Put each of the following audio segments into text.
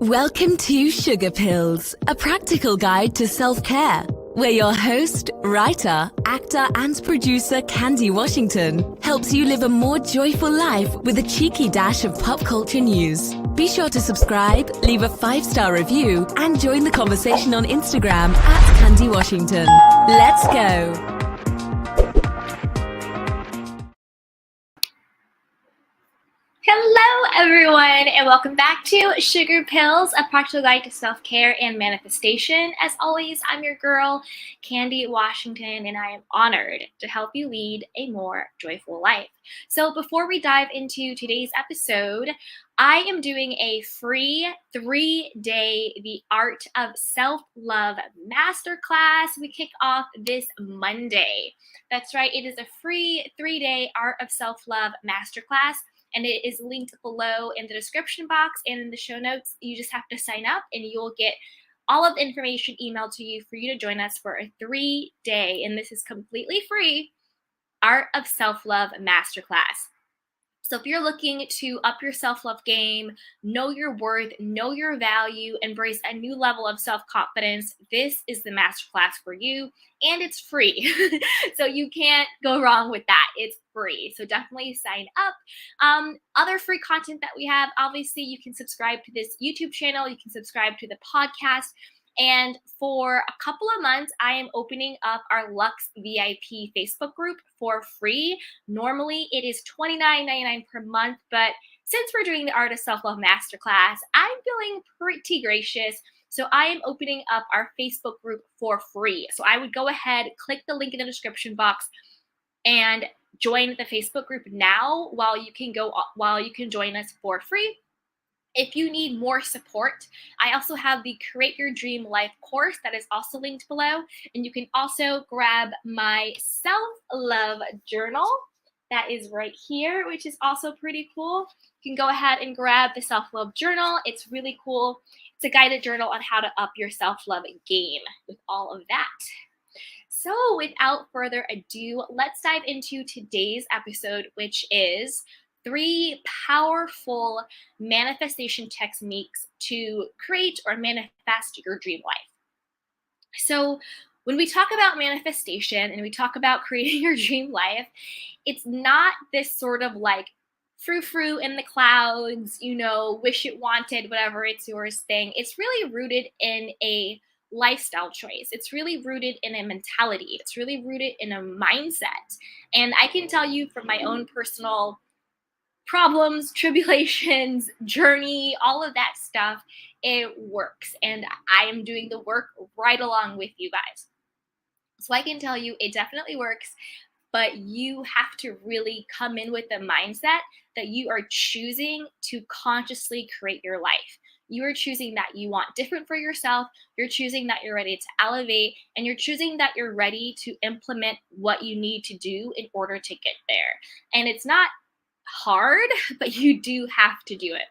Welcome to Sugar Pills, a practical guide to self-care, where your host, writer, actor, and producer Candy Washington helps you live a more joyful life with a cheeky dash of pop culture news. Be sure to subscribe, leave a 5-star review, and join the conversation on Instagram at Candy Washington. Let's go! Hello, everyone, and welcome back to Sugar Pills, a practical guide to self-care and manifestation. As always, I'm your girl, Candy Washington, and I am honored to help you lead a more joyful life. So before we dive into today's episode, I am doing a free 3-day The Art of Self-Love Masterclass. We kick off this Monday. That's right, it is a free 3-day Art of Self-Love Masterclass. And it is linked below in the description box and in the show notes. You just have to sign up and you'll get all of the information emailed to you for you to join us for a 3-day, and this is completely free, Art of Self-Love Masterclass. So if you're looking to up your self-love game, know your worth, know your value, embrace a new level of self-confidence, this is the masterclass for you, and it's free. So you can't go wrong with that. It's free. So definitely sign up. Other free content that we have, obviously you can subscribe to this YouTube channel, you can subscribe to the podcast. And for a couple of months, I am opening up our Lux VIP Facebook group for free. Normally, it is $29.99 per month, but since we're doing the Art of Self-Love Masterclass, I'm feeling pretty gracious. So I am opening up our Facebook group for free. So I would go ahead, click the link in the description box, and join the Facebook group now while you can join us for free. If you need more support, I also have the Create Your Dream Life course that is also linked below. And you can also grab my self-love journal that is right here, which is also pretty cool. You can go ahead and grab the self-love journal. It's really cool. It's a guided journal on how to up your self-love game with all of that. So without further ado, let's dive into today's episode, which is 3 powerful manifestation techniques to create or manifest your dream life. So when we talk about manifestation and we talk about creating your dream life, it's not this sort of like frou-frou in the clouds, wish it wanted, whatever, it's yours thing. It's really rooted in a lifestyle choice. It's really rooted in a mentality. It's really rooted in a mindset. And I can tell you from my own personal problems, tribulations, journey, all of that stuff, it works. And I am doing the work right along with you guys. So I can tell you it definitely works, but you have to really come in with the mindset that you are choosing to consciously create your life. You are choosing that you want different for yourself. You're choosing that you're ready to elevate, and you're choosing that you're ready to implement what you need to do in order to get there. And it's not hard, but you do have to do it.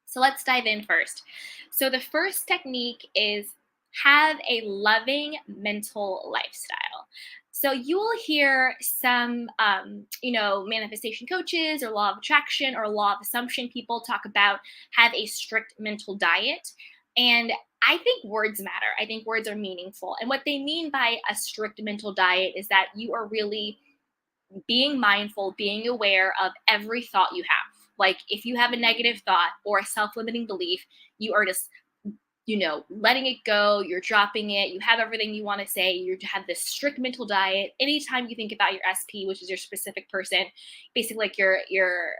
So let's dive in first. So the first technique is have a loving mental lifestyle. So you will hear some, manifestation coaches or law of attraction or law of assumption people talk about have a strict mental diet. And I think words matter. I think words are meaningful. And what they mean by a strict mental diet is that you are really being mindful, being aware of every thought you have. Like if you have a negative thought or a self-limiting belief, you are just, letting it go. You're dropping it. You have everything you want to say. You have this strict mental diet. Anytime you think about your SP, which is your specific person, basically like you're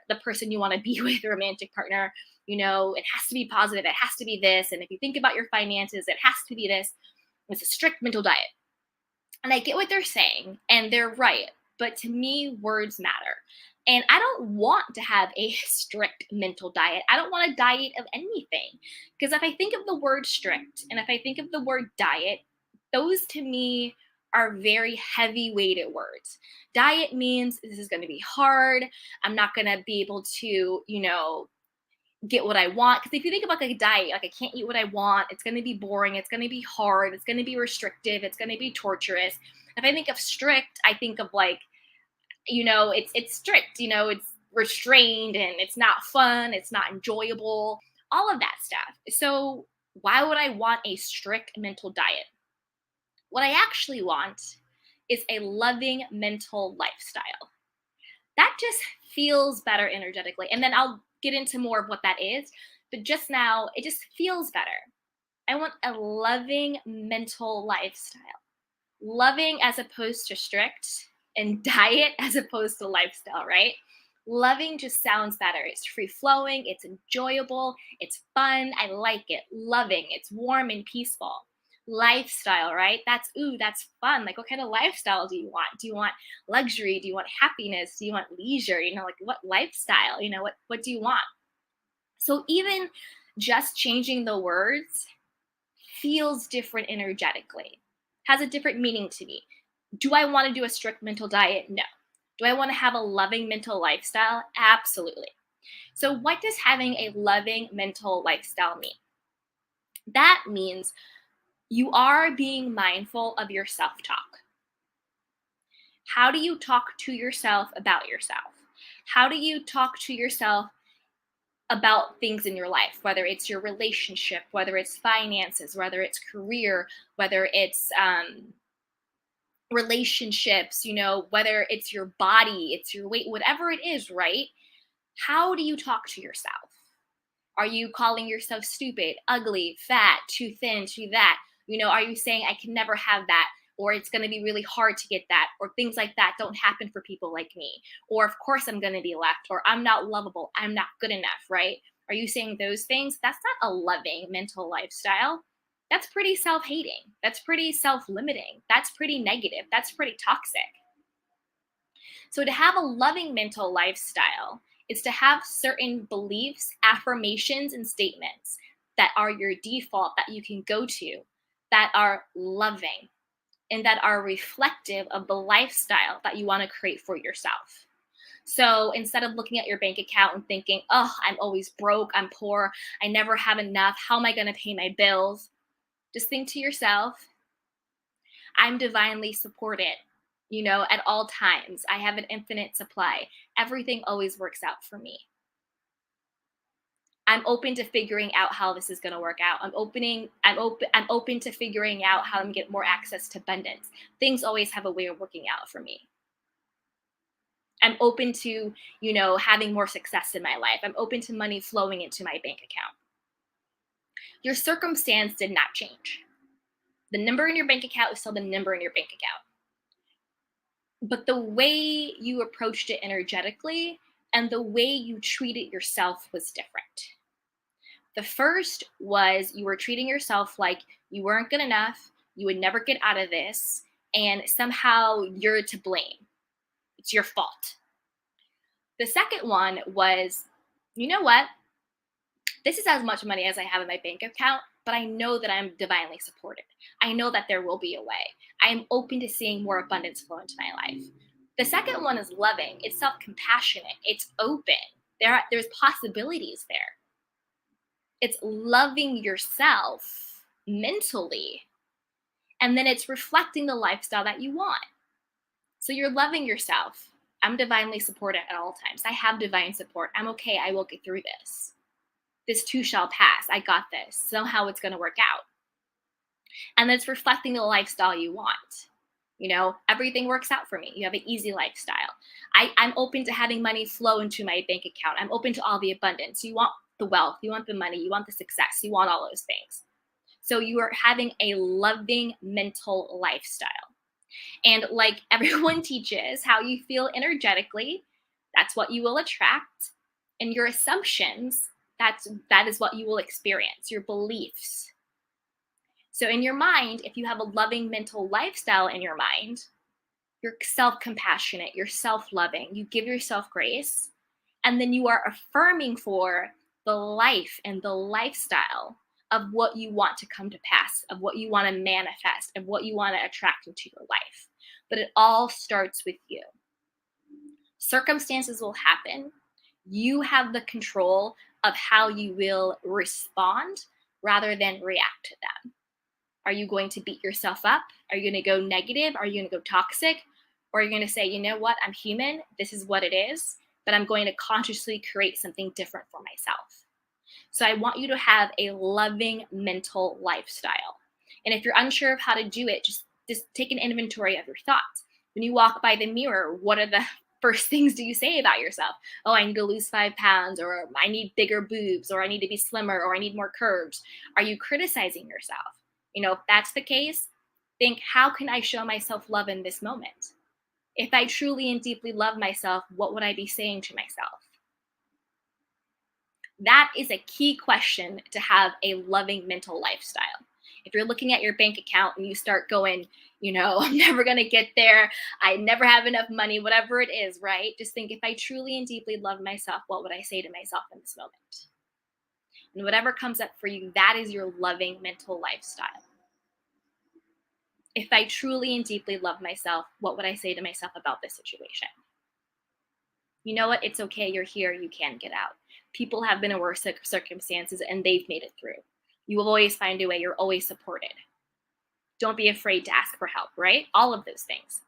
the person you want to be with, a romantic partner, it has to be positive. It has to be this. And if you think about your finances, it has to be this. It's a strict mental diet. And I get what they're saying, and they're right. But to me, words matter. And I don't want to have a strict mental diet. I don't want a diet of anything. Because if I think of the word strict and if I think of the word diet, those to me are very heavy-weighted words. Diet means this is going to be hard. I'm not going to be able to, get what I want. Because if you think about like a diet, like I can't eat what I want. It's going to be boring. It's going to be hard. It's going to be restrictive. It's going to be torturous. If I think of strict, I think of like, it's strict, it's restrained and it's not fun. It's not enjoyable. all of that stuff. So why would I want a strict mental diet? What I actually want is a loving mental lifestyle. That just feels better energetically. And then I'll get into more of what that is. But just now, it just feels better. I want a loving mental lifestyle. Loving as opposed to strict, and diet as opposed to lifestyle, right? Loving just sounds better. It's free flowing, it's enjoyable, it's fun. I like it. Loving, it's warm and peaceful. Lifestyle, right? That's fun. Like, what kind of lifestyle do you want? Do you want luxury? Do you want happiness? Do you want leisure? Like, what lifestyle? What do you want? So even just changing the words feels different energetically, has a different meaning to me. Do I want to do a strict mental diet? No. Do I want to have a loving mental lifestyle? Absolutely. So what does having a loving mental lifestyle mean? That means you are being mindful of your self-talk. How do you talk to yourself about yourself? How do you talk to yourself about things in your life, whether it's your relationship, whether it's finances, whether it's career, whether it's relationships, whether it's your body, it's your weight, whatever it is, right? How do you talk to yourself? Are you calling yourself stupid, ugly, fat, too thin, too that? Are you saying I can never have that? Or it's going to be really hard to get that, or things like that don't happen for people like me. Or of course I'm going to be left, or I'm not lovable, I'm not good enough, right? Are you saying those things? That's not a loving mental lifestyle. That's pretty self-hating. That's pretty self-limiting. That's pretty negative. That's pretty toxic. So to have a loving mental lifestyle is to have certain beliefs, affirmations, and statements that are your default, that you can go to, that are loving, and that are reflective of the lifestyle that you want to create for yourself. So instead of looking at your bank account and thinking, oh, I'm always broke, I'm poor, I never have enough, how am I going to pay my bills? Just think to yourself, I'm divinely supported, at all times. I have an infinite supply. Everything always works out for me. I'm open to figuring out how this is going to work out. I'm open to figuring out how to get more access to abundance. Things always have a way of working out for me. I'm open to, having more success in my life. I'm open to money flowing into my bank account. Your circumstance did not change. The number in your bank account is still the number in your bank account. But the way you approached it energetically and the way you treated yourself was different. The first was you were treating yourself like you weren't good enough, you would never get out of this, and somehow you're to blame. It's your fault. The second one was, you know what? This is as much money as I have in my bank account, but I know that I'm divinely supported. I know that there will be a way. I am open to seeing more abundance flow into my life. The second one is loving. It's self-compassionate. It's open. There's possibilities there. It's loving yourself mentally, and then it's reflecting the lifestyle that you want. So you're loving yourself. I'm divinely supported at all times. I have divine support. I'm okay. I will get through this. This too shall pass. I got this. Somehow it's going to work out. And it's reflecting the lifestyle you want. Everything works out for me. You have an easy lifestyle. I'm open to having money flow into my bank account. I'm open to all the abundance. You want the wealth. You want the money. You want the success. You want all those things. So you are having a loving mental lifestyle. And like everyone teaches, how you feel energetically, that's what you will attract. And your assumptions, that is what you will experience, your beliefs. So in your mind, if you have a loving mental lifestyle in your mind, you're self-compassionate, you're self-loving, you give yourself grace, and then you are affirming for the life and the lifestyle of what you want to come to pass, of what you want to manifest, of what you want to attract into your life. But it all starts with you. Circumstances will happen. You have the control of how you will respond rather than react to them. Are you going to beat yourself up? Are you going to go negative? Are you going to go toxic? Or are you going to say, you know what? I'm human. This is what it is. But I'm going to consciously create something different for myself. So I want you to have a loving mental lifestyle. And if you're unsure of how to do it, just take an inventory of your thoughts. When you walk by the mirror, what are the first things do you say about yourself? Oh, I need to lose 5 pounds, or I need bigger boobs, or I need to be slimmer, or I need more curves. Are you criticizing yourself? If that's the case, think, how can I show myself love in this moment? If I truly and deeply love myself, what would I be saying to myself? That is a key question to have a loving mental lifestyle. If you're looking at your bank account and you start going, I'm never going to get there, I never have enough money, whatever it is, right? Just think, if I truly and deeply love myself, what would I say to myself in this moment? And whatever comes up for you, that is your loving mental lifestyle. If I truly and deeply love myself, what would I say to myself about this situation? You know what? It's okay. You're here. You can get out. People have been in worse circumstances and they've made it through. You will always find a way. You're always supported. Don't be afraid to ask for help, right? All of those things.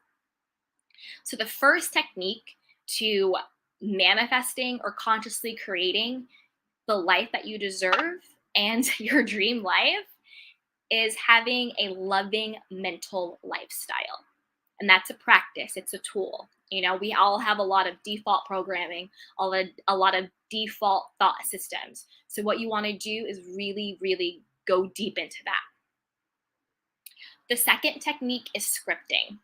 So the first technique to manifesting or consciously creating the life that you deserve and your dream life is having a loving mental lifestyle. And that's a practice. It's a tool. We all have a lot of default programming, a lot of default thought systems. So what you want to do is really, really go deep into that. The second technique is scripting.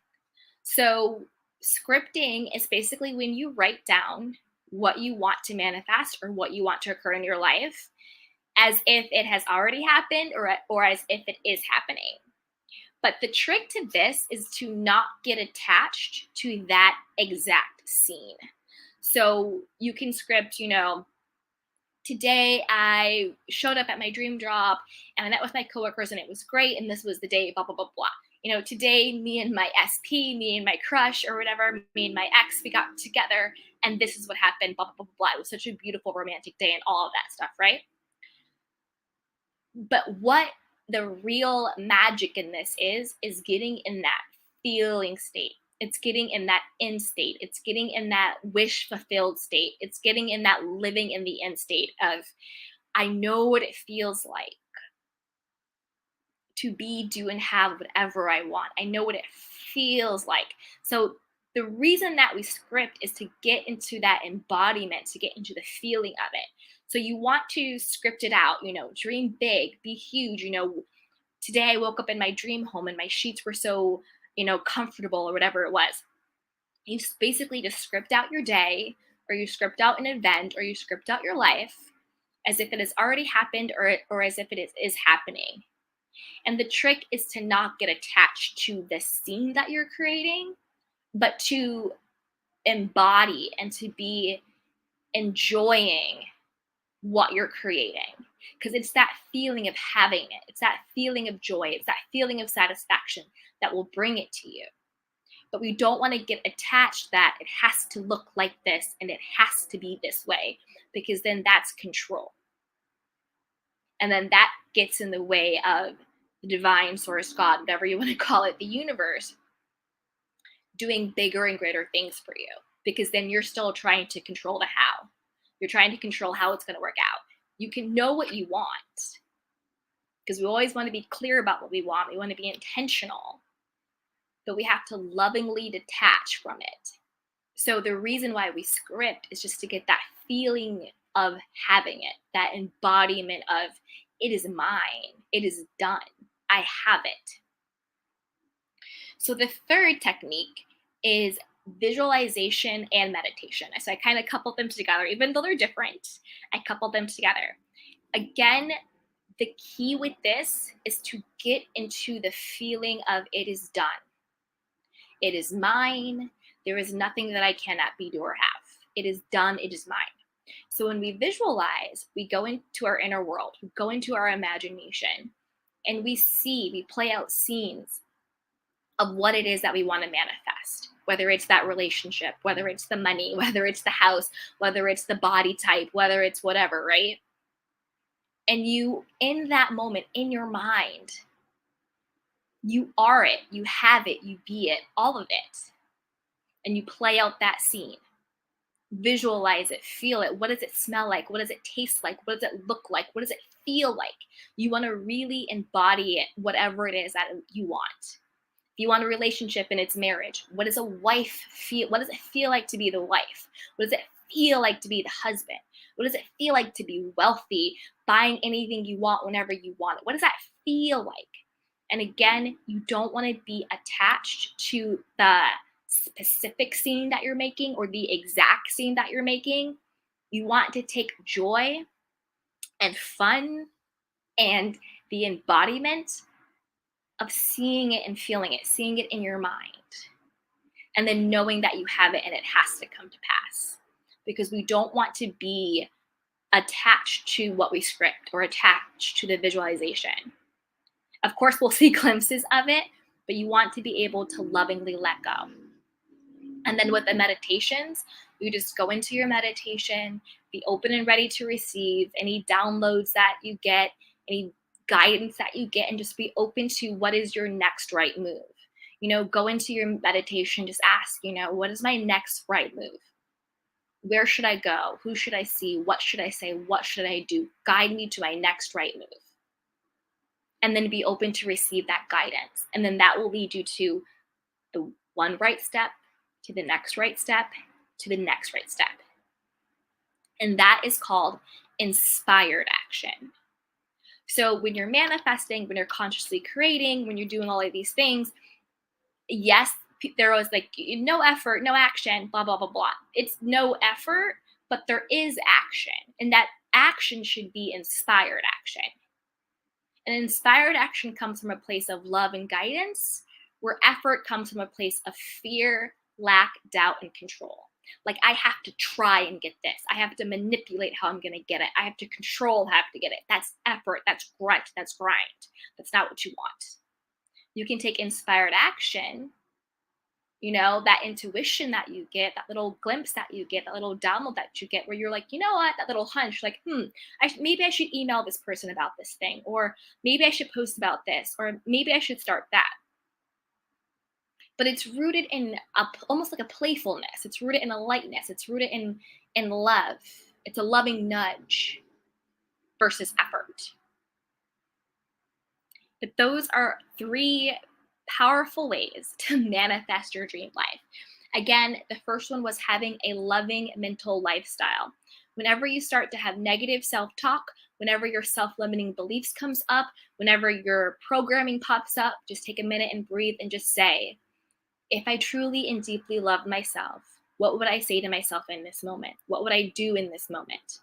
So scripting is basically when you write down what you want to manifest or what you want to occur in your life as if it has already happened or as if it is happening. But the trick to this is to not get attached to that exact scene. So you can script, today I showed up at my dream job and I met with my coworkers and it was great. And this was the day, blah, blah, blah, blah. Today, me and my SP, me and my crush or whatever, me and my ex, we got together and this is what happened, blah, blah, blah, blah. It was such a beautiful romantic day and all of that stuff, right? But what the real magic in this is getting in that feeling state. It's getting in that end state. It's getting in that wish fulfilled state. It's getting in that living in the end state of, I know what it feels like to be, do, and have whatever I want. I know what it feels like. So the reason that we script is to get into that embodiment, to get into the feeling of it. So you want to script it out, dream big, be huge. Today I woke up in my dream home and my sheets were so, comfortable or whatever it was. You basically just script out your day, or you script out an event, or you script out your life as if it has already happened or as if it is happening. And the trick is to not get attached to the scene that you're creating, but to embody and to be enjoying what you're creating. Because it's that feeling of having it. It's that feeling of joy. It's that feeling of satisfaction that will bring it to you. But we don't want to get attached that it has to look like this and it has to be this way, because then that's control. And then that gets in the way of the divine source, God, whatever you want to call it, the universe, doing bigger and greater things for you. Because then you're still trying to control the how. You're trying to control how it's going to work out. You can know what you want, because we always want to be clear about what we want. We want to be intentional, but we have to lovingly detach from it. So the reason why we script is just to get that feeling of having it, that embodiment of, it is mine, it is done, I have it. So the third technique is visualization and meditation. So I kind of coupled them together, even though they're different. I coupled them together. Again, the key with this is to get into the feeling of, it is done. It is mine. There is nothing that I cannot be, do, or have. It is done. It is mine. So when we visualize, we go into our inner world, we go into our imagination, and we play out scenes of what it is that we want to manifest, whether it's that relationship, whether it's the money, whether it's the house, whether it's the body type, whether it's whatever, right? And you, in that moment, in your mind, you are it, you have it, you be it, all of it. And you play out that scene. Visualize it, feel it. What does it smell like? What does it taste like? What does it look like? What does it feel like? You want to really embody it, whatever it is that you want. If you want a relationship and it's marriage, what does a wife feel? What does it feel like to be the wife? What does it feel like to be the husband? What does it feel like to be wealthy, buying anything you want whenever you want it? What does that feel like? And again, you don't want to be attached to the specific scene that you're making or the exact scene that you're making. You want to take joy and fun and the embodiment of seeing it and feeling it, seeing it in your mind, and then knowing that you have it and it has to come to pass. Because we don't want to be attached to what we script or attached to the visualization. Of course, we'll see glimpses of it, but you want to be able to lovingly let go. And then with the meditations, you just go into your meditation, be open and ready to receive any downloads that you get, any guidance that you get, and just be open to what is your next right move. Go into your meditation, just ask, what is my next right move? Where should I go? Who should I see? What should I say? What should I do? Guide me to my next right move. And then be open to receive that guidance. And then that will lead you to the one right step, to the next right step, to the next right step. And that is called inspired action. So when you're manifesting, when you're consciously creating, when you're doing all of these things, yes, there was like no effort, no action, blah, blah, blah, blah. It's no effort, but there is action. And that action should be inspired action. And inspired action comes from a place of love and guidance, where effort comes from a place of fear, lack, doubt, and control. Like, I have to try and get this. I have to manipulate how I'm going to get it. I have to control how to get it. That's effort. That's grunt. That's grind. That's not what you want. You can take inspired action, that intuition that you get, that little glimpse that you get, that little download that you get, where you're like, you know what, that little hunch, like, maybe I should email this person about this thing, or maybe I should post about this, or maybe I should start that. But it's rooted in almost like a playfulness. It's rooted in a lightness. It's rooted in love. It's a loving nudge versus effort. But those are 3 powerful ways to manifest your dream life. Again, the first one was having a loving mental lifestyle. Whenever you start to have negative self-talk, whenever your self-limiting beliefs comes up, whenever your programming pops up, just take a minute and breathe and just say, if I truly and deeply love myself, what would I say to myself in this moment? What would I do in this moment?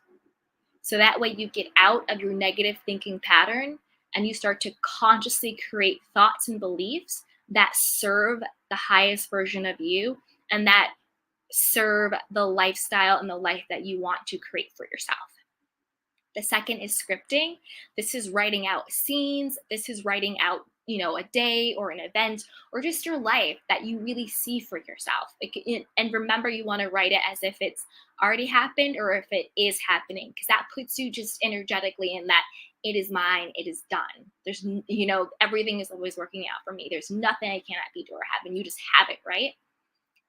So that way you get out of your negative thinking pattern and you start to consciously create thoughts and beliefs that serve the highest version of you and that serve the lifestyle and the life that you want to create for yourself. The second is scripting. This is writing out scenes. This is writing out, a day or an event or just your life that you really see for yourself. And remember, you want to write it as if it's already happened or if it is happening, because that puts you just energetically in that it is mine, it is done. There's, everything is always working out for me. There's nothing I cannot be or have, and you just have it, right?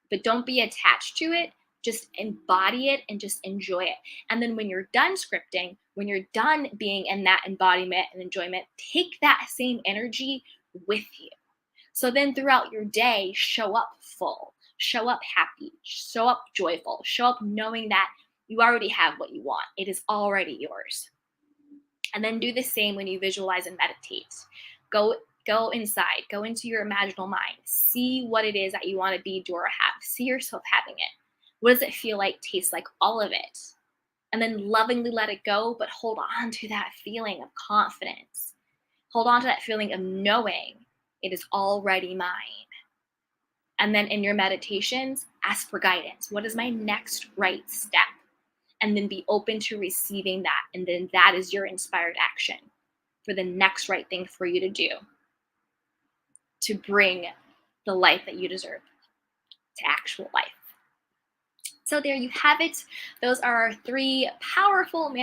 But don't be attached to it. Just embody it and just enjoy it. And then when you're done scripting, when you're done being in that embodiment and enjoyment, take that same energy with you. So then throughout your day, show up full, show up happy, show up joyful, show up knowing that you already have what you want. It is already yours. And then do the same when you visualize and meditate. Go inside, go into your imaginal mind, see what it is that you want to be, do, or have. See yourself having it. What does it feel like, taste like, all of it? And then lovingly let it go, but hold on to that feeling of confidence. Hold on to that feeling of knowing it is already mine. And then in your meditations, ask for guidance. What is my next right step? And then be open to receiving that. And then that is your inspired action for the next right thing for you to do to bring the life that you deserve to actual life. So there you have it. Those are our 3 powerful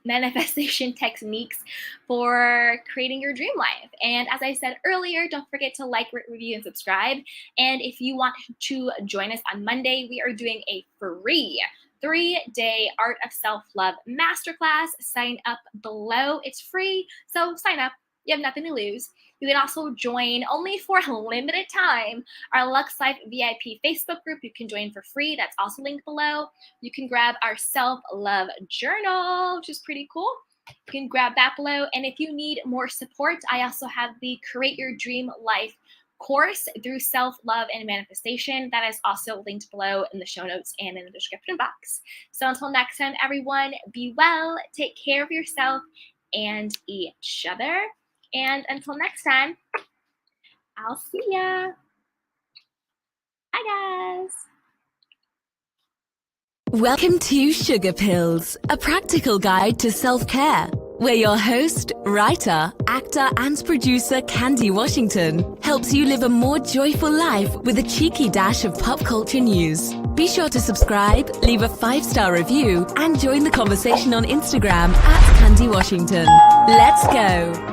manifestation techniques for creating your dream life. And as I said earlier, don't forget to like, rate, review, and subscribe. And if you want to join us on Monday, we are doing a free 3-day Art of Self-Love Masterclass. Sign up below. It's free, so sign up. You have nothing to lose. You can also join, only for a limited time, our Lux Life VIP Facebook group. You can join for free. That's also linked below. You can grab our self-love journal, which is pretty cool. You can grab that below. And if you need more support, I also have the Create Your Dream Life course through self-love and manifestation. That is also linked below in the show notes and in the description box. So until next time, everyone, be well, take care of yourself and each other. And until next time, I'll see ya. Bye, guys. Welcome to Sugar Pills, a practical guide to self-care, where your host, writer, actor, and producer Candy Washington helps you live a more joyful life with a cheeky dash of pop culture news. Be sure to subscribe, leave a 5-star review, and join the conversation on Instagram @Candy Washington. Let's go!